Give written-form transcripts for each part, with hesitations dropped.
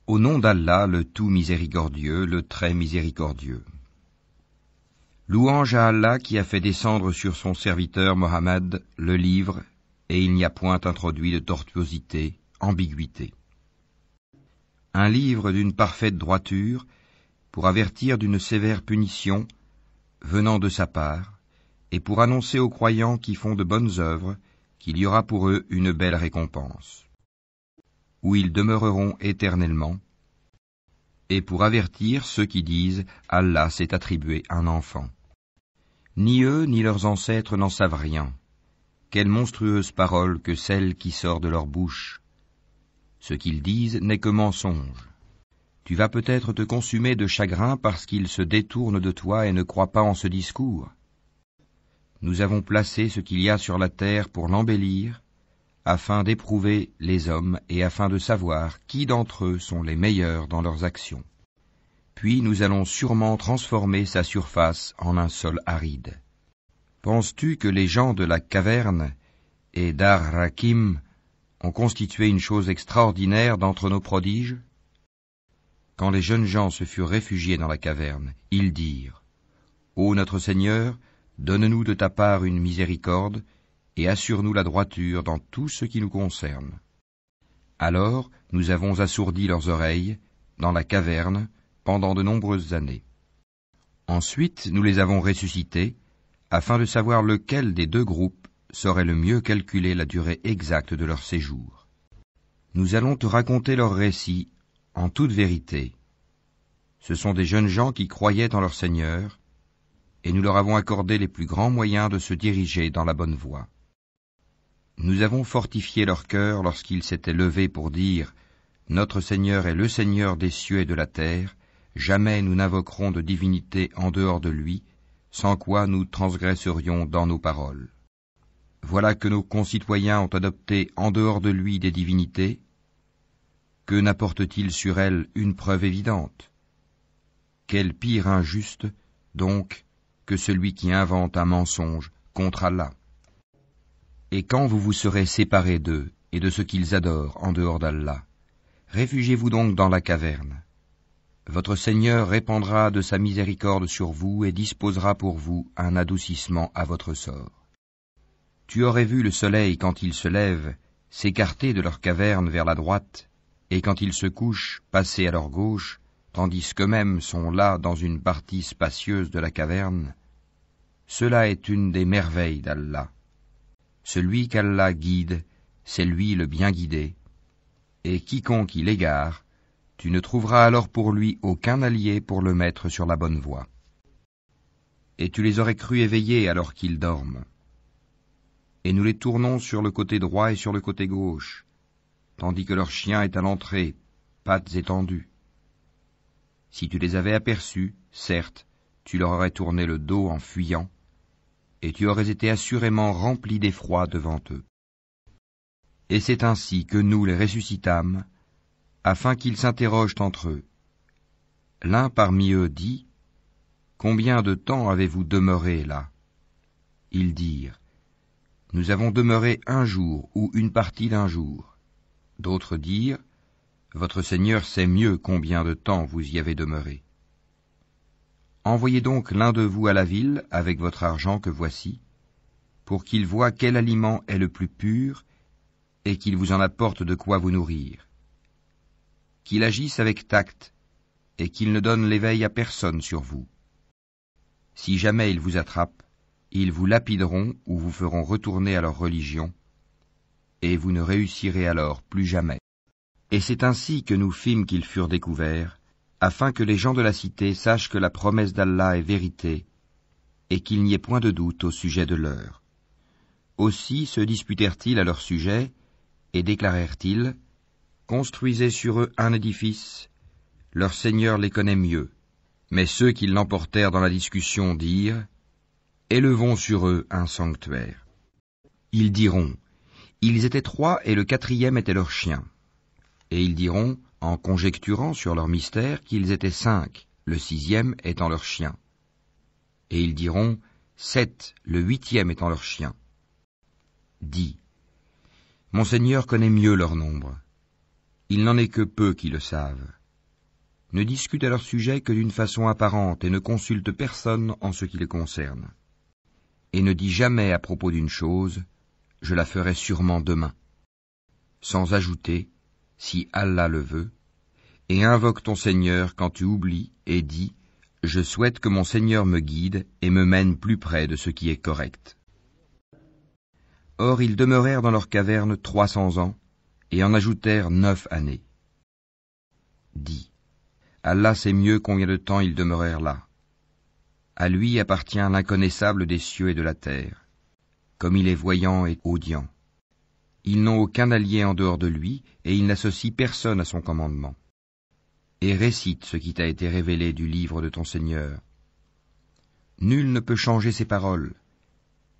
Au nom d'Allah, le tout miséricordieux, le très miséricordieux. Louange à Allah qui a fait descendre sur son serviteur Mohammed le livre, et il n'y a point introduit de tortuosité, ambiguïté. Un livre d'une parfaite droiture, pour avertir d'une sévère punition, venant de sa part, et pour annoncer aux croyants qui font de bonnes œuvres, qu'il y aura pour eux une belle récompense, où ils demeureront éternellement, et pour avertir ceux qui disent « Allah s'est attribué un enfant ». Ni eux ni leurs ancêtres n'en savent rien. Quelle monstrueuse parole que celle qui sort de leur bouche. Ce qu'ils disent n'est que mensonge. Tu vas peut-être te consumer de chagrin parce qu'ils se détournent de toi et ne croient pas en ce discours. Nous avons placé ce qu'il y a sur la terre pour l'embellir, afin d'éprouver les hommes et afin de savoir qui d'entre eux sont les meilleurs dans leurs actions. Puis nous allons sûrement transformer sa surface en un sol aride. Penses-tu que les gens de la caverne et d'Ar-Rakim ont constitué une chose extraordinaire d'entre nos prodiges? Quand les jeunes gens se furent réfugiés dans la caverne, ils dirent « Ô notre Seigneur, donne-nous de ta part une miséricorde, et assure-nous la droiture dans tout ce qui nous concerne. » Alors nous avons assourdi leurs oreilles, dans la caverne, pendant de nombreuses années. Ensuite nous les avons ressuscités, afin de savoir lequel des deux groupes saurait le mieux calculer la durée exacte de leur séjour. Nous allons te raconter leur récit, en toute vérité. Ce sont des jeunes gens qui croyaient en leur Seigneur, et nous leur avons accordé les plus grands moyens de se diriger dans la bonne voie. Nous avons fortifié leur cœur lorsqu'ils s'étaient levés pour dire « Notre Seigneur est le Seigneur des cieux et de la terre, jamais nous n'invoquerons de divinité en dehors de lui, sans quoi nous transgresserions dans nos paroles. Voilà que nos concitoyens ont adopté en dehors de lui des divinités. Que n'apporte-t-il sur elles une preuve évidente? Quel pire injuste, donc, que celui qui invente un mensonge contre Allah. Et quand vous vous serez séparés d'eux et de ce qu'ils adorent en dehors d'Allah, réfugiez-vous donc dans la caverne. Votre Seigneur répandra de sa miséricorde sur vous et disposera pour vous un adoucissement à votre sort. Tu aurais vu le soleil quand il se lève s'écarter de leur caverne vers la droite, et quand il se couche passer à leur gauche, tandis qu'eux-mêmes sont là dans une partie spacieuse de la caverne. Cela est une des merveilles d'Allah. Celui qu'Allah guide, c'est lui le bien guidé, et quiconque il égare, tu ne trouveras alors pour lui aucun allié pour le mettre sur la bonne voie. Et tu les aurais crus éveillés alors qu'ils dorment. Et nous les tournons sur le côté droit et sur le côté gauche, tandis que leur chien est à l'entrée, pattes étendues. Si tu les avais aperçus, certes, tu leur aurais tourné le dos en fuyant, et tu aurais été assurément rempli d'effroi devant eux. Et c'est ainsi que nous les ressuscitâmes, afin qu'ils s'interrogent entre eux. L'un parmi eux dit, « Combien de temps avez-vous demeuré là ?» Ils dirent, « Nous avons demeuré un jour ou une partie d'un jour. » D'autres dirent, « Votre Seigneur sait mieux combien de temps vous y avez demeuré. » Envoyez donc l'un de vous à la ville avec votre argent que voici, pour qu'il voie quel aliment est le plus pur et qu'il vous en apporte de quoi vous nourrir. Qu'il agisse avec tact et qu'il ne donne l'éveil à personne sur vous. Si jamais ils vous attrapent, ils vous lapideront ou vous feront retourner à leur religion, et vous ne réussirez alors plus jamais. Et c'est ainsi que nous fîmes qu'ils furent découverts, afin que les gens de la cité sachent que la promesse d'Allah est vérité, et qu'il n'y ait point de doute au sujet de leur. Aussi se disputèrent-ils à leur sujet, et déclarèrent-ils, « Construisez sur eux un édifice, leur Seigneur les connaît mieux. » Mais ceux qui l'emportèrent dans la discussion dirent, « Élevons sur eux un sanctuaire. » Ils diront, « Ils étaient 3 et le 4e était leur chien. » Et ils diront, en conjecturant sur leur mystère, qu'ils étaient 5, le 6e étant leur chien. Et ils diront, 7, le 8e étant leur chien. Dis, mon Seigneur connaît mieux leur nombre. Il n'en est que peu qui le savent. Ne discute à leur sujet que d'une façon apparente et ne consulte personne en ce qui les concerne. Et ne dis jamais à propos d'une chose, je la ferai sûrement demain. Sans ajouter, si Allah le veut, et invoque ton Seigneur quand tu oublies et dis, je souhaite que mon Seigneur me guide et me mène plus près de ce qui est correct. Or ils demeurèrent dans leur caverne 300 ans, et en ajoutèrent 9 années. Dis, Allah sait mieux combien de temps ils demeurèrent là. À lui appartient l'inconnaissable des cieux et de la terre, comme il est voyant et audient. Ils n'ont aucun allié en dehors de lui, et il n'associe personne à son commandement. Et récite ce qui t'a été révélé du livre de ton Seigneur. Nul ne peut changer ses paroles,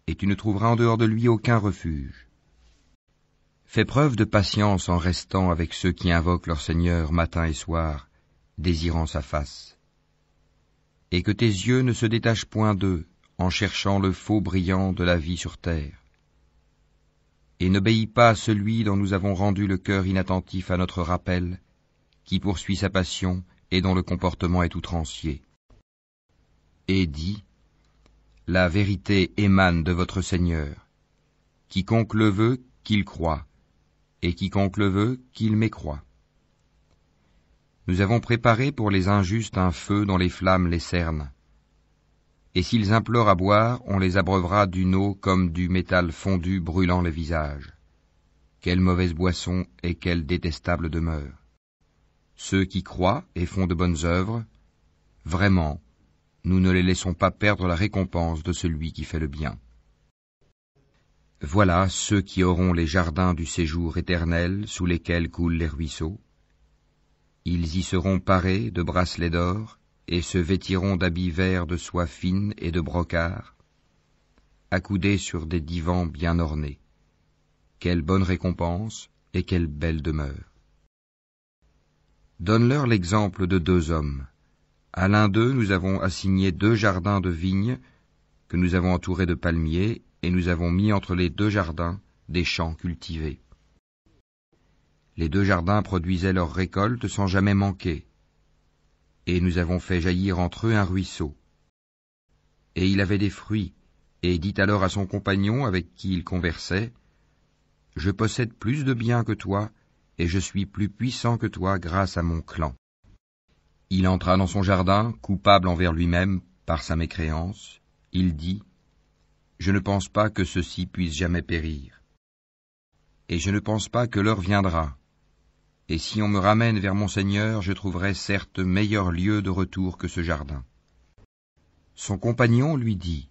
et tu ne trouveras en dehors de lui aucun refuge. Fais preuve de patience en restant avec ceux qui invoquent leur Seigneur matin et soir, désirant sa face. Et que tes yeux ne se détachent point d'eux, en cherchant le faux brillant de la vie sur terre. Et n'obéis pas à celui dont nous avons rendu le cœur inattentif à notre rappel, qui poursuit sa passion et dont le comportement est outrancier. Et dis, la vérité émane de votre Seigneur. Quiconque le veut, qu'il croie, et quiconque le veut, qu'il mécroie. Nous avons préparé pour les injustes un feu dont les flammes les cernent. Et s'ils implorent à boire, on les abreuvera d'une eau comme du métal fondu brûlant le visage. Quelle mauvaise boisson et quelle détestable demeure. Ceux qui croient et font de bonnes œuvres, vraiment, nous ne les laissons pas perdre la récompense de celui qui fait le bien. Voilà ceux qui auront les jardins du séjour éternel sous lesquels coulent les ruisseaux. Ils y seront parés de bracelets d'or et se vêtiront d'habits verts de soie fine et de brocart, accoudés sur des divans bien ornés. Quelle bonne récompense et quelle belle demeure. Donne-leur l'exemple de 2 hommes. À l'un d'eux, nous avons assigné 2 jardins de vignes que nous avons entourés de palmiers, et nous avons mis entre les 2 jardins des champs cultivés. Les 2 jardins produisaient leurs récoltes sans jamais manquer, et nous avons fait jaillir entre eux un ruisseau. Et il avait des fruits, et dit alors à son compagnon avec qui il conversait, « Je possède plus de biens que toi, et je suis plus puissant que toi grâce à mon clan. » Il entra dans son jardin, coupable envers lui-même par sa mécréance. Il dit, « Je ne pense pas que ceci puisse jamais périr. Et je ne pense pas que l'heure viendra. Et si on me ramène vers mon Seigneur, je trouverai certes meilleur lieu de retour que ce jardin. » Son compagnon lui dit,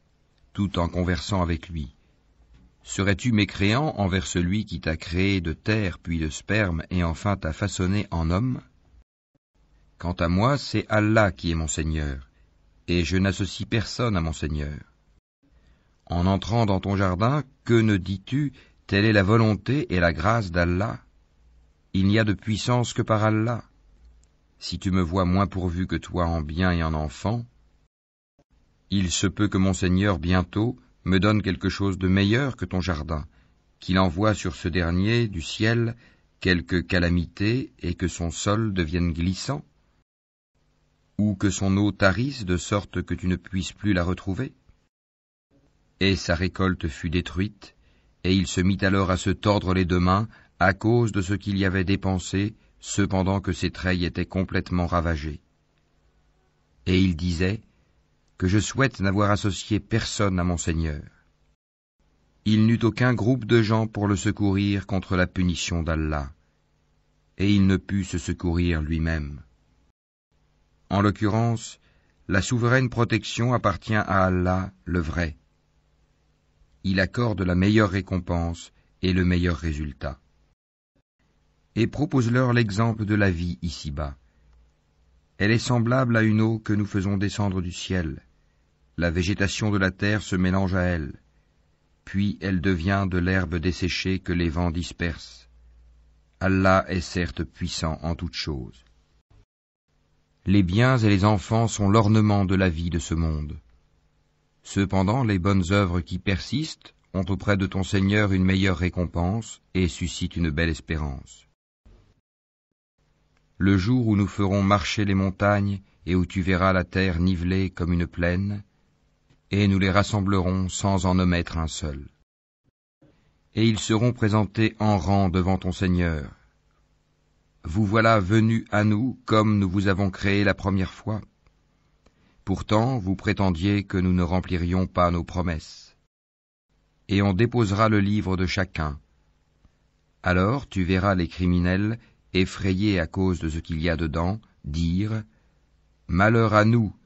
tout en conversant avec lui, « Serais-tu mécréant envers celui qui t'a créé de terre puis de sperme et enfin t'a façonné en homme ? Quant à moi, c'est Allah qui est mon Seigneur, et je n'associe personne à mon Seigneur. En entrant dans ton jardin, que ne dis-tu, telle est la volonté et la grâce d'Allah ? Il n'y a de puissance que par Allah. Si tu me vois moins pourvu que toi en biens et en enfants, il se peut que mon Seigneur bientôt me donne quelque chose de meilleur que ton jardin, qu'il envoie sur ce dernier du ciel quelque calamité et que son sol devienne glissant, ou que son eau tarisse de sorte que tu ne puisses plus la retrouver. » Et sa récolte fut détruite, et il se mit alors à se tordre les 2 mains à cause de ce qu'il y avait dépensé, cependant que ses treilles étaient complètement ravagées. Et il disait, que je souhaite n'avoir associé personne à mon Seigneur. Il n'eut aucun groupe de gens pour le secourir contre la punition d'Allah, et il ne put se secourir lui-même. En l'occurrence, la souveraine protection appartient à Allah, le vrai. Il accorde la meilleure récompense et le meilleur résultat. Et propose-leur l'exemple de la vie ici-bas. Elle est semblable à une eau que nous faisons descendre du ciel. La végétation de la terre se mélange à elle, puis elle devient de l'herbe desséchée que les vents dispersent. Allah est certes puissant en toutes choses. Les biens et les enfants sont l'ornement de la vie de ce monde. Cependant, les bonnes œuvres qui persistent ont auprès de ton Seigneur une meilleure récompense et suscitent une belle espérance. le jour où nous ferons marcher les montagnes et où tu verras la terre nivelée comme une plaine, et nous les rassemblerons sans en omettre un seul. Et ils seront présentés en rang devant ton Seigneur. Vous voilà venus à nous comme nous vous avons créé la première fois. Pourtant, vous prétendiez que nous ne remplirions pas nos promesses. Et on déposera le livre de chacun. Alors tu verras les criminels, effrayés à cause de ce qu'il y a dedans, dire « Malheur à nous,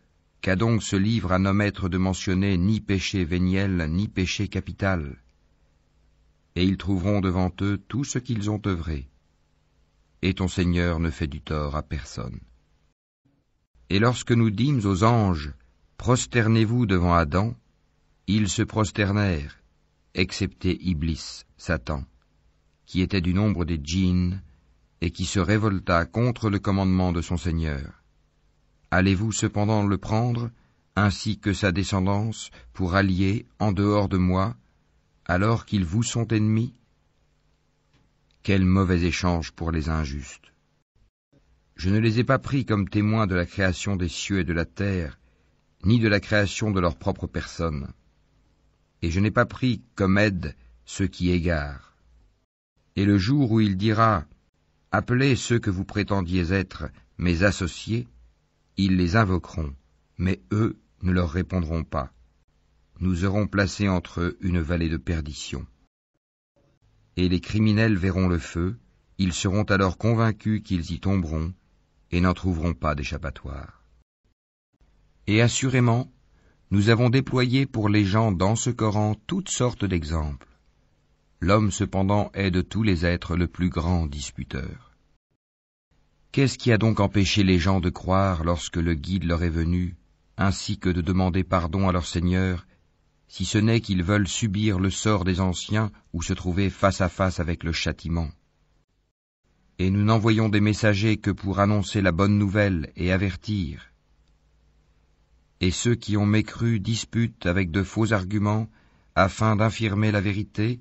qu'a donc ce livre à n'omettre de mentionner ni péché véniel, ni péché capital ?» Et ils trouveront devant eux tout ce qu'ils ont œuvré. Et ton Seigneur ne fait du tort à personne. Et lorsque nous dîmes aux anges, prosternez-vous devant Adam, ils se prosternèrent, excepté Iblis, Satan, qui était du nombre des djinns, et qui se révolta contre le commandement de son Seigneur. Allez-vous cependant le prendre, ainsi que sa descendance, pour allier, en dehors de moi, alors qu'ils vous sont ennemis? Quel mauvais échange pour les injustes! Je ne les ai pas pris comme témoins de la création des cieux et de la terre, ni de la création de leur propre personne. Et je n'ai pas pris comme aide ceux qui égarent. Et le jour où il dira « Appelez ceux que vous prétendiez être mes associés », ils les invoqueront, mais eux ne leur répondront pas. Nous aurons placé entre eux une vallée de perdition. Et les criminels verront le feu, ils seront alors convaincus qu'ils y tomberont, et n'en trouveront pas d'échappatoire. Et assurément, nous avons déployé pour les gens dans ce Coran toutes sortes d'exemples. L'homme cependant est de tous les êtres le plus grand disputeur. Qu'est-ce qui a donc empêché les gens de croire lorsque le guide leur est venu, ainsi que de demander pardon à leur Seigneur, si ce n'est qu'ils veulent subir le sort des anciens ou se trouver face à face avec le châtiment? Et nous n'envoyons des messagers que pour annoncer la bonne nouvelle et avertir. Et ceux qui ont mécru disputent avec de faux arguments afin d'infirmer la vérité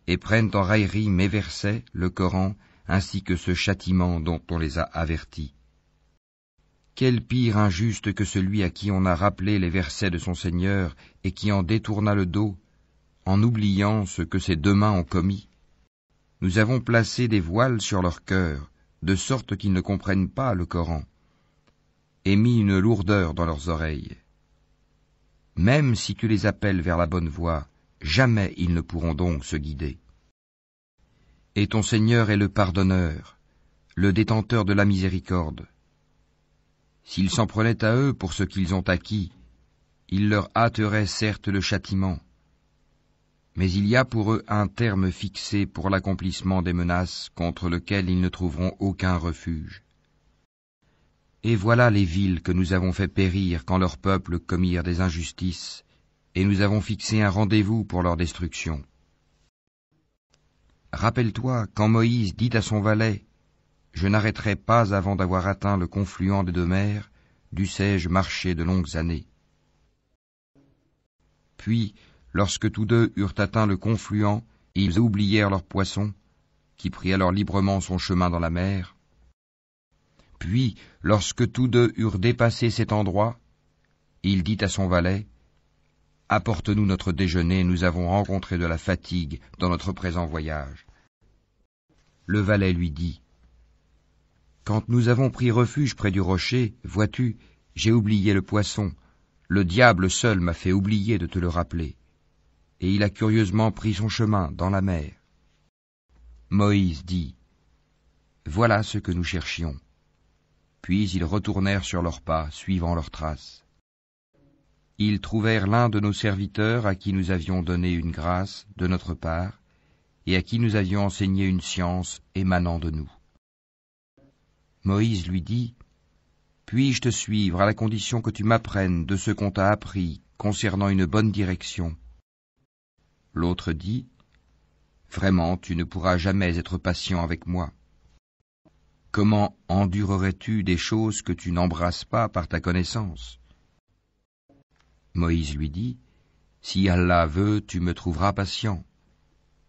et prennent en raillerie mes versets, le Coran, ainsi que ce châtiment dont on les a avertis. Quel pire injuste que celui à qui on a rappelé les versets de son Seigneur et qui en détourna le dos, en oubliant ce que ses deux mains ont commis. Nous avons placé des voiles sur leur cœur, de sorte qu'ils ne comprennent pas le Coran, et mis une lourdeur dans leurs oreilles. Même si tu les appelles vers la bonne voie, jamais ils ne pourront donc se guider. Et ton Seigneur est le pardonneur, le détenteur de la miséricorde. S'ils s'en prenaient à eux pour ce qu'ils ont acquis, il leur hâterait certes le châtiment. Mais il y a pour eux un terme fixé pour l'accomplissement des menaces contre lequel ils ne trouveront aucun refuge. Et voilà les villes que nous avons fait périr quand leurs peuples commirent des injustices, et nous avons fixé un rendez-vous pour leur destruction. Rappelle-toi quand Moïse dit à son valet « Je n'arrêterai pas avant d'avoir atteint le confluent des deux mers, dussé-je marcher de longues années. » Puis, lorsque tous deux eurent atteint le confluent, ils oublièrent leur poisson, qui prit alors librement son chemin dans la mer. Puis, lorsque tous deux eurent dépassé cet endroit, il dit à son valet « Apporte-nous notre déjeuner, nous avons rencontré de la fatigue dans notre présent voyage. » Le valet lui dit « Quand nous avons pris refuge près du rocher, vois-tu, j'ai oublié le poisson. Le diable seul m'a fait oublier de te le rappeler. » Et il a curieusement pris son chemin dans la mer. Moïse dit « Voilà ce que nous cherchions. » Puis ils retournèrent sur leurs pas, suivant leurs traces. Ils trouvèrent l'un de nos serviteurs à qui nous avions donné une grâce de notre part et à qui nous avions enseigné une science émanant de nous. Moïse lui dit « Puis-je te suivre à la condition que tu m'apprennes de ce qu'on t'a appris concernant une bonne direction ?» L'autre dit « Vraiment, tu ne pourras jamais être patient avec moi. Comment endurerais-tu des choses que tu n'embrasses pas par ta connaissance ?» Moïse lui dit « Si Allah veut, tu me trouveras patient,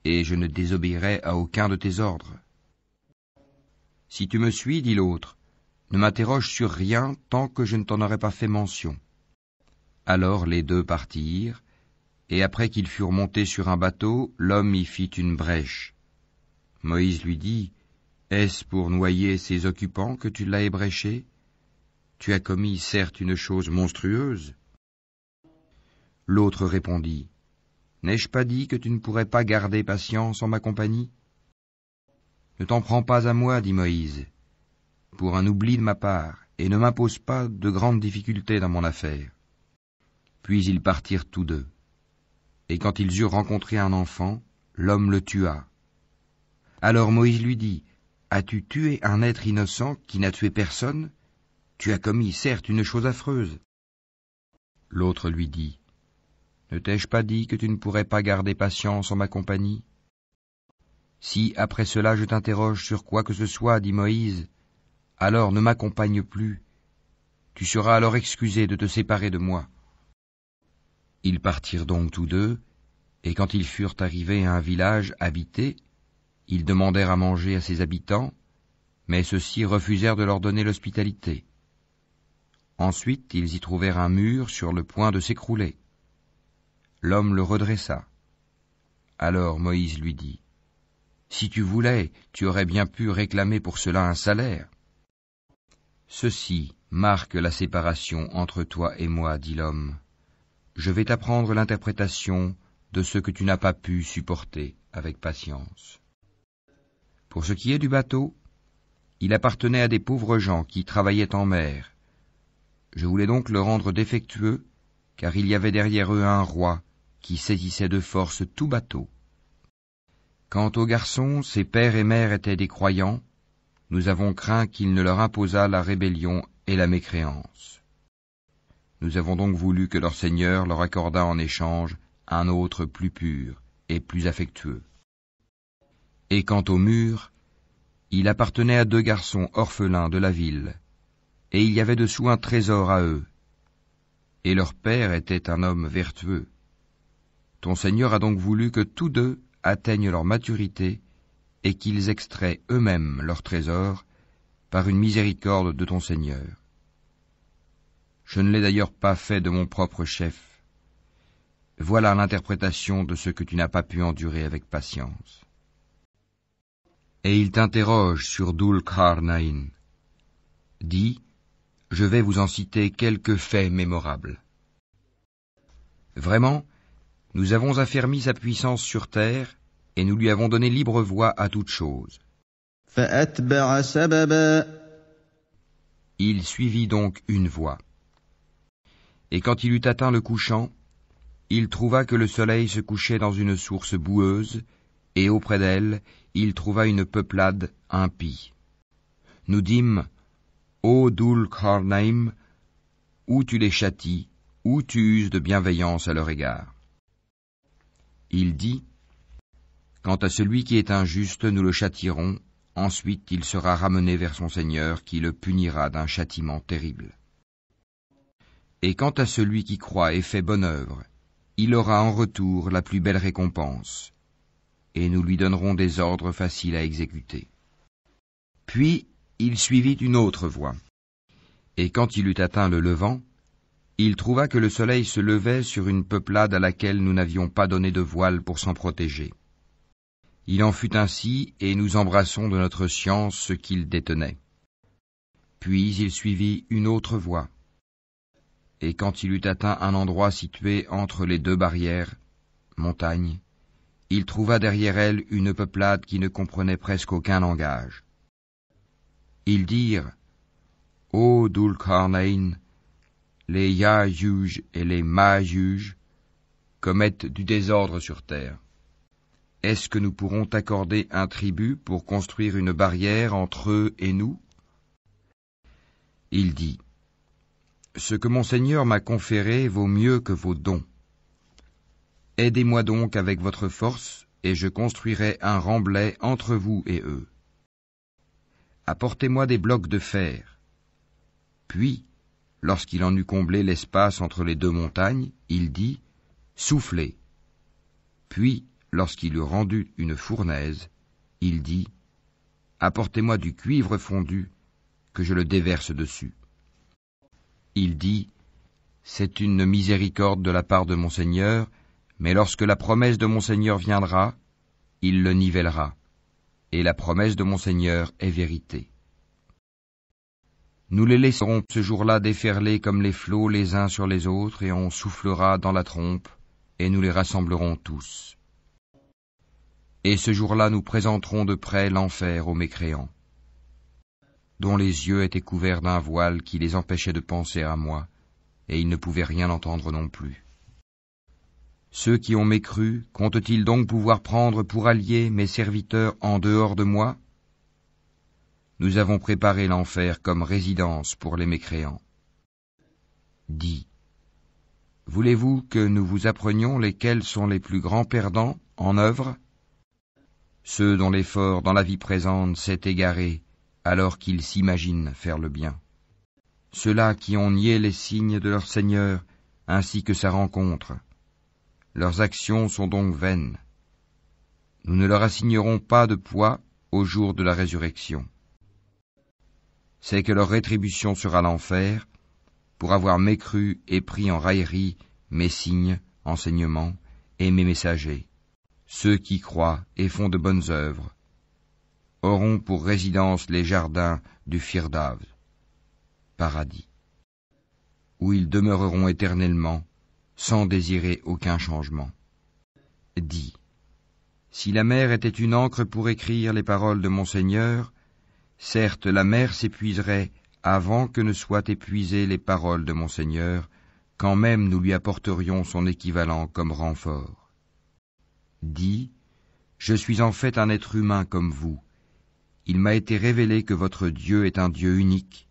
et je ne désobéirai à aucun de tes ordres. » « Si tu me suis, dit l'autre, ne m'interroge sur rien tant que je ne t'en aurai pas fait mention. » Alors les deux partirent, et après qu'ils furent montés sur un bateau, l'homme y fit une brèche. Moïse lui dit, « Est-ce pour noyer ces occupants que tu l'as ébréché? Tu as commis certes une chose monstrueuse. » L'autre répondit, « N'ai-je pas dit que tu ne pourrais pas garder patience en ma compagnie? » « Ne t'en prends pas à moi, dit Moïse, pour un oubli de ma part, et ne m'impose pas de grandes difficultés dans mon affaire. » Puis ils partirent tous deux. Et quand ils eurent rencontré un enfant, l'homme le tua. Alors Moïse lui dit, « As-tu tué un être innocent qui n'a tué personne? Tu as commis certes une chose affreuse. » L'autre lui dit, « Ne t'ai-je pas dit que tu ne pourrais pas garder patience en ma compagnie? Si après cela je t'interroge sur quoi que ce soit, dit Moïse, alors ne m'accompagne plus. Tu seras alors excusé de te séparer de moi. » Ils partirent donc tous deux, et quand ils furent arrivés à un village habité, ils demandèrent à manger à ses habitants, mais ceux-ci refusèrent de leur donner l'hospitalité. Ensuite, ils y trouvèrent un mur sur le point de s'écrouler. L'homme le redressa. Alors Moïse lui dit, « Si tu voulais, tu aurais bien pu réclamer pour cela un salaire. » « Ceci marque la séparation entre toi et moi, dit l'homme. Je vais t'apprendre l'interprétation de ce que tu n'as pas pu supporter avec patience. Pour ce qui est du bateau, il appartenait à des pauvres gens qui travaillaient en mer. Je voulais donc le rendre défectueux, car il y avait derrière eux un roi qui saisissait de force tout bateau. Quant aux garçons, ses pères et mères étaient des croyants. Nous avons craint qu'il ne leur imposât la rébellion et la mécréance. Nous avons donc voulu que leur Seigneur leur accordât en échange un autre plus pur et plus affectueux. Et quant au mur, il appartenait à 2 garçons orphelins de la ville, et il y avait dessous un trésor à eux. Et leur père était un homme vertueux. Ton Seigneur a donc voulu que tous 2 atteignent leur maturité et qu'ils extraient eux-mêmes leur trésor par une miséricorde de ton Seigneur. Je ne l'ai d'ailleurs pas fait de mon propre chef. Voilà l'interprétation de ce que tu n'as pas pu endurer avec patience. Et il t'interroge sur Dhul-Qarnayn. Dis, je vais vous en citer quelques faits mémorables. Vraiment, nous avons affermi sa puissance sur terre, et nous lui avons donné libre voie à toute chose. Il suivit donc une voie. Et quand il eut atteint le couchant, il trouva que le soleil se couchait dans une source boueuse, et auprès d'elle, il trouva une peuplade impie. Nous dîmes, ô Dhul-Qarnayn, ou tu les châties, ou tu uses de bienveillance à leur égard. Il dit, quant à celui qui est injuste, nous le châtierons, ensuite il sera ramené vers son Seigneur qui le punira d'un châtiment terrible. Et quant à celui qui croit et fait bonne œuvre, il aura en retour la plus belle récompense, et nous lui donnerons des ordres faciles à exécuter. Puis il suivit une autre voie, et quand il eut atteint le levant, il trouva que le soleil se levait sur une peuplade à laquelle nous n'avions pas donné de voile pour s'en protéger. Il en fut ainsi, et nous embrassons de notre science ce qu'il détenait. Puis il suivit une autre voie, et quand il eut atteint un endroit situé entre les 2 barrières, montagnes, il trouva derrière elle une peuplade qui ne comprenait presque aucun langage. Ils dirent, ô Dhul-Qarnayn, les Ya'juj et les Ma'juj commettent du désordre sur terre. Est-ce que nous pourrons t'accorder un tribut pour construire une barrière entre eux et nous? Il dit, ce que mon Seigneur m'a conféré vaut mieux que vos dons. Aidez-moi donc avec votre force, et je construirai un remblai entre vous et eux. Apportez-moi des blocs de fer. Puis, lorsqu'il en eut comblé l'espace entre les 2 montagnes, il dit, soufflez. Puis, lorsqu'il eut rendu une fournaise, il dit, apportez-moi du cuivre fondu, que je le déverse dessus. Il dit, c'est une miséricorde de la part de mon Seigneur, mais lorsque la promesse de mon Seigneur viendra, il le nivellera, et la promesse de mon Seigneur est vérité. Nous les laisserons ce jour-là déferler comme les flots les uns sur les autres, et on soufflera dans la trompe, et nous les rassemblerons tous. Et ce jour-là nous présenterons de près l'enfer aux mécréants, dont les yeux étaient couverts d'un voile qui les empêchait de penser à moi, et ils ne pouvaient rien entendre non plus. Ceux qui ont mécru, comptent-ils donc pouvoir prendre pour alliés mes serviteurs en dehors de moi? Nous avons préparé l'enfer comme résidence pour les mécréants. Dis, voulez-vous que nous vous apprenions lesquels sont les plus grands perdants en œuvre? Ceux dont l'effort dans la vie présente s'est égaré alors qu'ils s'imaginent faire le bien. Ceux-là qui ont nié les signes de leur Seigneur ainsi que sa rencontre. Leurs actions sont donc vaines. Nous ne leur assignerons pas de poids au jour de la résurrection. C'est que leur rétribution sera l'enfer, pour avoir mécru et pris en raillerie mes signes, enseignements et mes messagers. Ceux qui croient et font de bonnes œuvres auront pour résidence les jardins du Firdav, paradis, où ils demeureront éternellement, sans désirer aucun changement. Dis, si la mer était une encre pour écrire les paroles de mon Seigneur, certes la mer s'épuiserait avant que ne soient épuisées les paroles de mon Seigneur, quand même nous lui apporterions son équivalent comme renfort. Dis, je suis en fait un être humain comme vous. Il m'a été révélé que votre Dieu est un Dieu unique.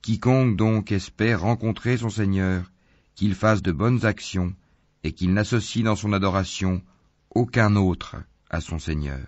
Quiconque donc espère rencontrer son Seigneur, qu'il fasse de bonnes actions et qu'il n'associe dans son adoration aucun autre à son Seigneur.